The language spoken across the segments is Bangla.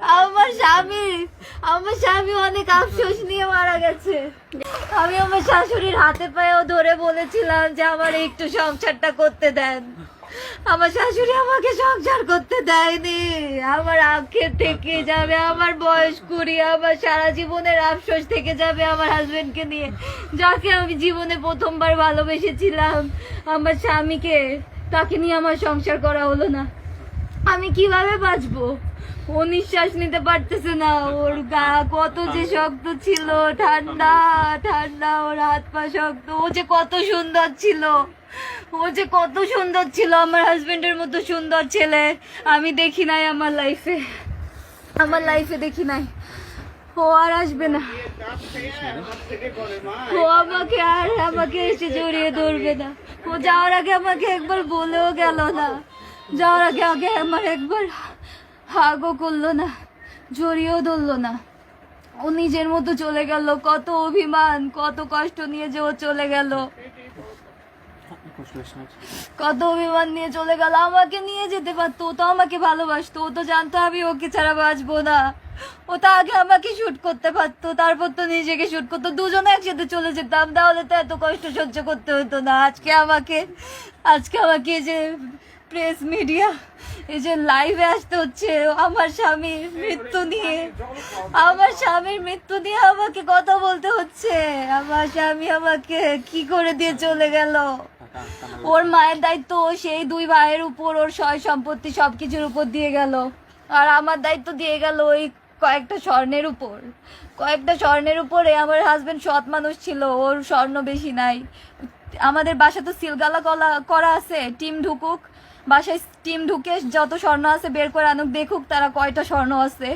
আমার স্বামী আমার স্বামী অনেক আফসোস নিয়ে মারা গেছে। আমি আমার শাশুড়ির হাতে পায়েও ধরে বলেছিলাম যে আমার একটু সংসারটা করতে দেন। আমার শাশুড়ি আমাকে সংসার করতে দেয়নি। আমার আক্ষেপ থেকে যাবে, আমার বয়স 20, আমার সারা জীবনের আফসোস থেকে যাবে আমার হাজবেন্ডকে নিয়ে, যাকে আমি জীবনে প্রথমবার ভালোবেসেছিলাম। আমার স্বামীকে, তাকে নিয়ে আমার সংসার করা হলো না। আমি কিভাবে বাঁচবো? ও নিঃশ্বাস নিতে পারতেছে না। ওর গা কত যে শক্ত ছিল, ঠান্ডা ঠান্ডা, ওর হাত পা শক্ত। ও যে কত সুন্দর ছিল, ও যে কত সুন্দর ছিল। আমার হাজবেন্ডের মতো সুন্দর ছেলে আমি দেখি নাই আমার লাইফে দেখি নাই। ও আর আসবে না। ও আমাকে এসে জড়িয়ে ধরবে না। ও যাওয়ার আগে আমাকে একবার বলেও গেল না। যাওয়ার আগে আমার একবার হাগও করলো না, জড়িয়েও ধরলো না। ও নিজের মতো চলে গেল। কত অভিমান, কত কষ্ট নিয়ে যে ও চলে গেল, কত অভিমান নিয়ে চলে গেল। আমাকে নিয়ে যেতে পারতো, ও তো আমাকে ভালোবাসতো। ও তো জানতো আমি ওকে ছাড়া বাঁচবো না। ও তো আগে আমাকে শুট করতে পারতো, তারপর তো নিজেকে শুট করতো। দুজনে একসাথে চলে যেতাম, তাহলে তো এত কষ্ট সহ্য করতে হতো না। আজকে আমাকে এই যে প্রেস মিডিয়া, এই যে লাইভে আসতে হচ্ছে আমার স্বামীর মৃত্যু নিয়ে আমাকে কথা বলতে হচ্ছে। আমার স্বামী আমাকে কি করে দিয়ে চলে গেল। ওর মায়ের দায়িত্ব সেই 2 ভাইয়ের উপর, ওর সয় সম্পত্তি সবকিছুর উপর দিয়ে গেল। আর আমার দায়িত্ব দিয়ে গেল ওই কয়েকটা স্বর্ণের উপরে। আমার হাজবেন্ড সৎ মানুষ ছিল, ওর স্বর্ণ বেশি নাই। আমাদের বাসা তো সিলগালা করা আছে, টিম ঢুকুক বাসায়, টিম ঢুকে যত স্বর্ণ আছে বের করে আনুক, দেখুক তারা কয়টা স্বর্ণ আছে।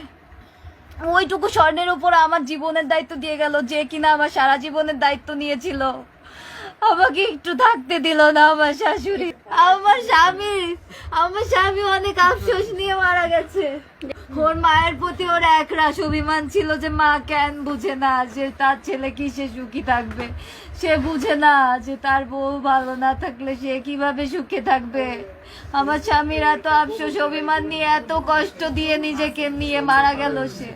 ওইটুকু স্বর্ণের উপর আমার জীবনের দায়িত্ব দিয়ে গেল, যে কিনা আমার সারা জীবনের দায়িত্ব নিয়েছিল। আমাকে একটু থাকতে দিল না আমার শাশুড়ি। আমার স্বামী অনেক আফসোস নিয়ে মারা গেছে। ওর মায়ের প্রতি ওর একরাশ অভিমান ছিল যে মা কেন বুঝে না যে তার ছেলে কিসে সুখী থাকবে। সে বুঝে না যে তার বউ ভালো না থাকলে সে কিভাবে সুখে থাকবে। আমার স্বামীর এত আফসোস অভিমান নিয়ে, এত কষ্ট দিয়ে নিজেকে নিয়ে মারা গেল সে।